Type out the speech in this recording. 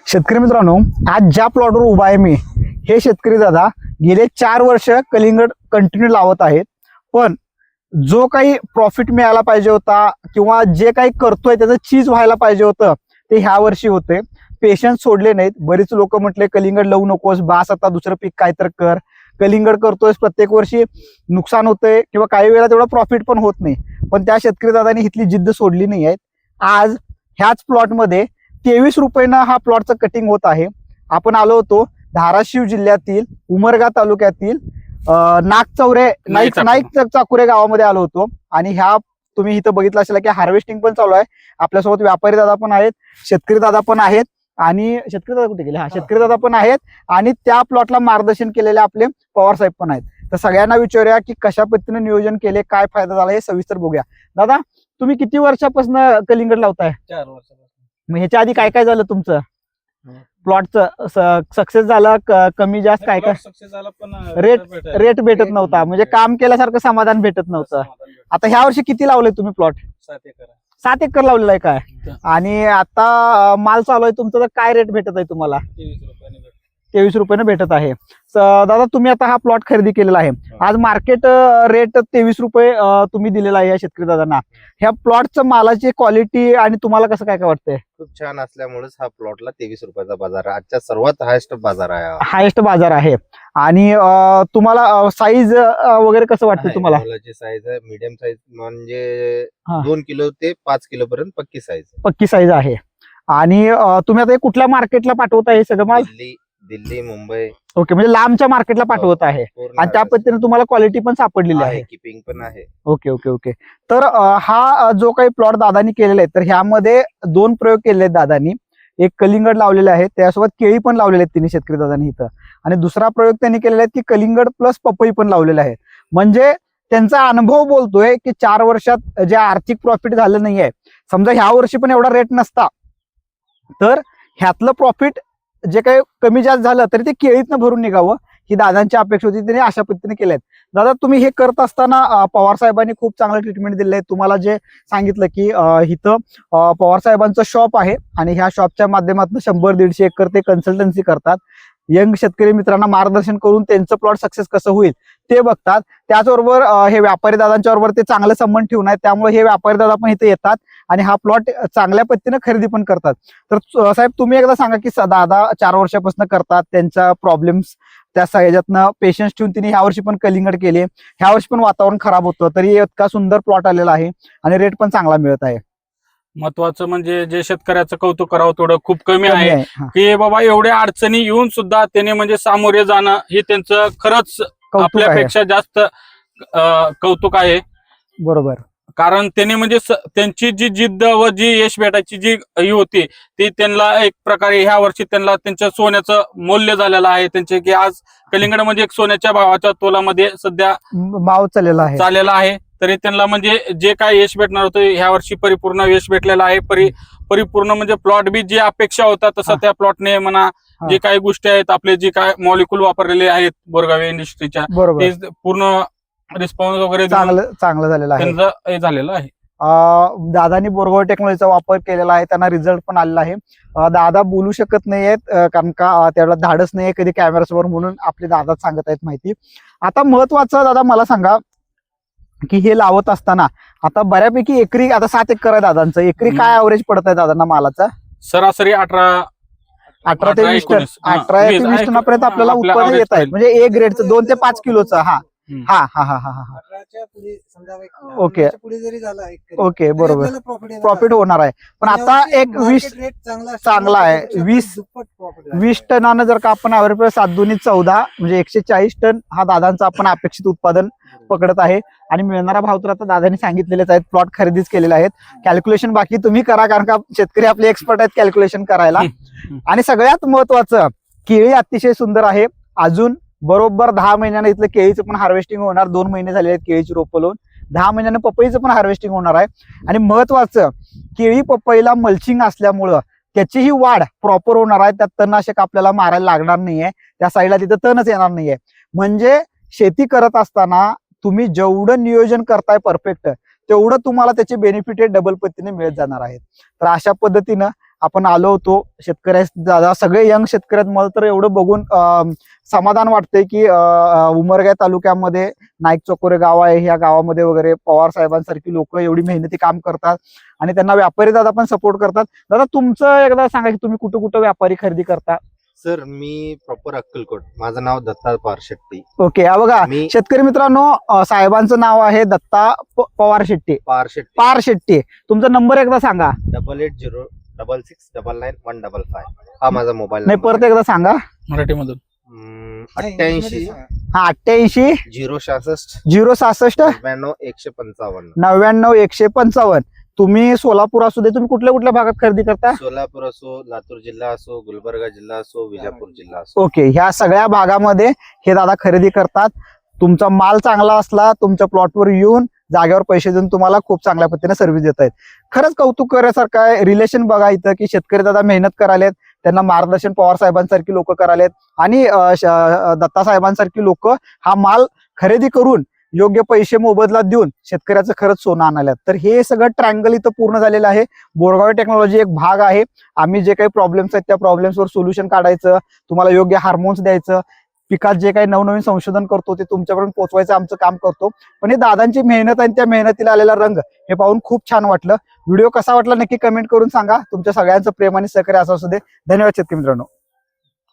शेतकरी मित्रांनो, आज ज्या प्लॉटवर उभा आहे मी, हे शेतकरी दादा गेले 4 वर्ष कलिंगड कंटिन्यू लावत आहेत. पण जो काही प्रॉफिट मिळायला पाहिजे होता किंवा जे काही करतोय त्याचं चीज व्हायला पाहिजे होतं ते ह्या वर्षी होते. पेशन्स सोडले नाहीत. बरीच लोक म्हटले कलिंगड लावू नकोस, बास आता दुसरं पीक काय तर कर. कलिंगड करतोयस, प्रत्येक वर्षी नुकसान होतंय किंवा काही वेळा तेवढा प्रॉफिट पण होत नाही. पण त्या शेतकरी दादांनी इथली जिद्द सोडली नाही आहे. आज ह्याच प्लॉटमध्ये 23 रुपयानं हा प्लॉटचं कटिंग होत आहे. आपण आलो होतो धाराशिव जिल्ह्यातील उमरगा तालुक्यातील नागचौरे नाईक चाकुरे गावामध्ये आलो होतो. आणि ह्या तुम्ही इथं बघितलं असेल की हार्वेस्टिंग पण चालू आहे. आपल्यासोबत व्यापारी दादा पण आहेत, शेतकरी दादा पण आहेत. आणि शेतकरी दादा कुठे गेले? शेतकरी दादा पण आहेत. आणि त्या प्लॉटला मार्गदर्शन केलेले आपले पवार साहेब पण आहेत. तर सगळ्यांना विचारूया की कशा पद्धतीने नियोजन केले, काय फायदा झाला हे सविस्तर बघूया. दादा, तुम्ही किती वर्षापासून कलिंगड लावताय? 4 वर्षापासून. मग ह्याच्या आधी काय काय झालं तुमचं प्लॉटचं? सक्सेस झालं, कमी जास्त काय काय? सक्सेस झाला पण रेट भेटत नव्हता, म्हणजे काम केल्यासारखं समाधान भेटत नव्हतं. आता ह्या वर्षी किती लावलंय तुम्ही प्लॉट? 7 एकर. 7 एकर लावलेला आहे काय? आणि आता माल चालू आहे तुमचा, तर काय रेट भेटत आहे तुम्हाला? 23 रुपयाने भेटत आहे. दादा, तुम्ही आता हा प्लॉट खरेदी केलेला आहे. आज मार्केट रेट 23 रुपये तुम्ही दिलेला आहे या शेतकरी दादांना. ह्या प्लॉटचं मालाची क्वालिटी आणि तुम्हाला कसं काय काय वाटतंय? खूप छान असल्यामुळेच हा प्लॉटला 23 रुपयाचा बाजार आहे. आजच्या सर्वात हायेस्ट बाजार आहे. हायेस्ट बाजार आहे. आणि तुम्हाला साईज वगैरे कसं वाटतं तुम्हाला? साईज आहे मीडियम साईज, म्हणजे 2 किलो ते 5 किलो पर्यंत पक्की साईज आहे. आणि तुम्ही आता कुठल्या मार्केटला पाठवत आहे सगळं माल? दिल्ली, मुंबई. ओके, म्हणजे लांबच्या मार्केटला पाठवत आहे. आणि त्या पद्धतीने तुम्हाला क्वालिटी पण सापडलेली आहे, किपिंग पण आहे. Okay okay okay. तर हा जो काही प्लॉट दादानी केलेला आहे, तर ह्यामध्ये 2 प्रयोग केले आहेत दादानी. एक कलिंगड लावलेले आहे, त्यासोबत केळी पण लावलेले आहेत तिन्ही शेतकरी दादांनी इथं. आणि दुसरा प्रयोग त्यांनी केलेला आहे की कलिंगड प्लस पपई पण लावलेला आहे. म्हणजे त्यांचा अनुभव बोलतोय की 4 वर्षात जे आर्थिक प्रॉफिट झालं नाहीये, समजा ह्या वर्षी पण एवढा रेट नसता तर ह्यातलं प्रॉफिट जे काही कमी जास्त झालं तरी ते केळीतनं भरून निघावं ही दादांची अपेक्षा होती. त्यांनी अशा पद्धतीने केल्यात. दादा, तुम्ही हे करत असताना पवार साहेबांनी खूप चांगलं ट्रीटमेंट दिलं आहे. तुम्हाला जे सांगितलं की इथं पवार साहेबांचं शॉप आहे आणि ह्या शॉपच्या माध्यमातून 100-150 एकर ते कन्सल्टन्सी करतात. यंग शेतकरी मित्रांना मार्गदर्शन करून त्यांचं प्लॉट सक्सेस कसं होईल ते बघतात. त्याचबरोबर हे व्यापारी दादांच्या बरोबर ते चांगले संबंध ठेवून आहेत, त्यामुळे हे व्यापारी दादा पण इथे येतात आणि हा प्लॉट चांगल्या पद्धतीने खरेदी पण करतात. तर साहेब, तुम्ही एकदा सांगा की दादा 4 वर्षापासून करतात, त्यांच्या प्रॉब्लेम्स त्या ह्याच्यातनं पेशन्स ठेवून तिने ह्या वर्षी पण कलिंगड केले. ह्या वर्षी पण वातावरण खराब होतं तरी इतका सुंदर प्लॉट आलेला आहे आणि रेट पण चांगला मिळत आहे. महत्वाचं म्हणजे जे शेतकऱ्याचं कौतुक करावं थोडं खूप कमी आहे की बाबा एवढ्या अडचणी येऊन सुद्धा त्याने म्हणजे सामोरे जाणं हे त्यांचं खरंच आपल्यापेक्षा जास्त कौतुक आहे. बरोबर. कारण त्याने म्हणजे त्यांची जी जिद्द व जी यश भेटायची जी ही होती ती त्यांना एक प्रकारे ह्या वर्षी त्यांना त्यांच्या सोन्याचं मूल्य झालेलं आहे. त्यांचे की आज कलिंगड म्हणजे एक सोन्याच्या भावाच्या तोलामध्ये सध्या भाव चाललेला आहे. तरी त्यांना म्हणजे जे काय यश भेटणार होतं ह्या वर्षी परिपूर्ण यश भेटलेलं आहे. परिपूर्ण म्हणजे प्लॉट बी जी अपेक्षा होता तसं त्या प्लॉटने म्हणा जे काही गोष्टी आहेत आपले जे काय मॉलिक्यूल वापरलेले आहेत बोरगावे इंडस्ट्रीच्या, ते पूर्ण रिस्पॉन्स वगैरे चांगलं झालेलं आहे. त्यांचं झालेलं आहे. दादानी बोरगाव टेक्नॉलॉजीचा वापर केलेला आहे, त्यांना रिझल्ट पण आलेला आहे. दादा बोलू शकत नाहीयेत कारण का तेवढा धाडस नाहीये कधी कॅमेरासमोर, म्हणून आपले दादा सांगत आहेत माहिती. आता महत्वाचं दादा मला सांगा की हे लावत असताना आता बऱ्यापैकी एकरी आता 7 एकर आहे दादांचं, एकरी काय ऍव्हरेज पडत आहे दादांना मालाचा? सरासरी 18 ते 20 टनापर्यंत आपल्याला उत्पन्न येत आहे. म्हणजे ए ग्रेडचं 2 ते 5 किलोचं. ओके ओके, बरोबर, प्रॉफिट होणार आहे. पण आता एक 20 चांगला आहे. 20 टनानं जर का आपण ऍव्हरेज 7×2=14 म्हणजे 140 टन हा दादांचा आपण अपेक्षित उत्पादन पकडत आहे. आणि मिळणारा भाव तर आता दादांनी सांगितलेलेच आहेत, प्लॉट खरेदीच केलेले आहेत. कॅल्क्युलेशन बाकी तुम्ही करा कारण का शेतकरी आपले एक्सपर्ट आहेत कॅल्क्युलेशन करायला. आणि सगळ्यात महत्वाचं, केळी अतिशय सुंदर आहे. अजून बरोबर 10 महिन्यानं इथलं केळीचं पण हार्वेस्टिंग होणार. 2 महिने झालेले आहेत केळीची रोपं लावून. 10 महिन्यानं पपईचं पण हार्वेस्टिंग होणार आहे. आणि महत्वाचं, केळी पपईला मल्चिंग असल्यामुळं त्याचीही वाढ प्रॉपर होणार आहे. त्यात तणनाशक आपल्याला मारायला लागणार नाहीये, त्या साईडला तिथं तणच येणार नाहीये. म्हणजे शेती करत असताना तुम्ही जेवढं नियोजन करताय परफेक्ट, तेवढं तुम्हाला त्याचे बेनिफिट डबल पद्धतीने मिळत जाणार आहेत. तर अशा पद्धतीनं आपण आलो होतो. दादा सगळे यंग शेतकरी आहेत. मला तर एवढं बघून समाधान वाटतंय की उमरगा तालुक्यामध्ये नाईक चकोरे गाव आहे, ह्या गावामध्ये वगैरे पवार साहेबांसारखी लोक एवढी मेहनती काम करतात आणि त्यांना व्यापारी दादा पण सपोर्ट करतात. दादा तुमचं एकदा सांगा की तुम्ही कुठं कुठं व्यापारी खरेदी करता? सर मी प्रॉपर अक्कलकोट, माझं नाव दत्ता पवार शेट्टी. ओके, बघा मी शेतकरी मित्रांनो, साहेबांचं नाव आहे दत्ता पवार शेट्टी. पार शेट्टी. तुमचा नंबर एकदा सांगा. 8806699155. हा माझा मोबाईल नाही, परत एकदा सांगा. मराठीमधून 88 हा 88 066 066 99 155. 99 155. तुम्ही सोलापूर असू दे, तुम्ही कुठल्या कुठल्या भागात खरेदी करता? सोलापूर असो, लातूर जिल्हा असो, गुलबर्गा जिल्हा असो, विजापूर जिल्हा असो. ओके, ह्या सगळ्या भागामध्ये हे दादा खरेदी करतात. तुमचा माल चांगला असला, तुमच्या प्लॉटवर येऊन जागेवर पैसे देऊन तुम्हाला खूप चांगल्या पद्धतीने सर्व्हिस देत आहेत. खरंच कौतुक करण्यासारखं आहे. रिलेशन बघा इथं की शेतकरी दादा मेहनत करायलेत, त्यांना मार्गदर्शन पवार साहेबांसारखी लोक करायलेत आणि दत्ता साहेबांसारखी लोक हा माल खरेदी करून योग्य पैसे मोबदला देऊन शेतकऱ्याचं खरंच सोनं आणाल्यात. तर हे सगळं ट्रँगल इथं पूर्ण झालेलं आहे. बोरगाव टेक्नॉलॉजी एक भाग आहे. आम्ही जे काही प्रॉब्लेम्स आहेत त्या प्रॉब्लेम्सवर सोल्युशन काढायचं, तुम्हाला योग्य हार्मोन्स द्यायचं, पिकात जे काही नवनवीन संशोधन करतो ते तुमच्यापर्यंत पोहोचवायचं आमचं काम करतो. पण हे दादांची मेहनत आणि त्या मेहनतीला आलेला रंग हे पाहून खूप छान वाटलं. व्हिडिओ कसा वाटला नक्की कमेंट करून सांगा. तुमच्या सगळ्यांचं प्रेम आणि सहकार्य असं असू दे. धन्यवाद शेतकरी मित्रांनो.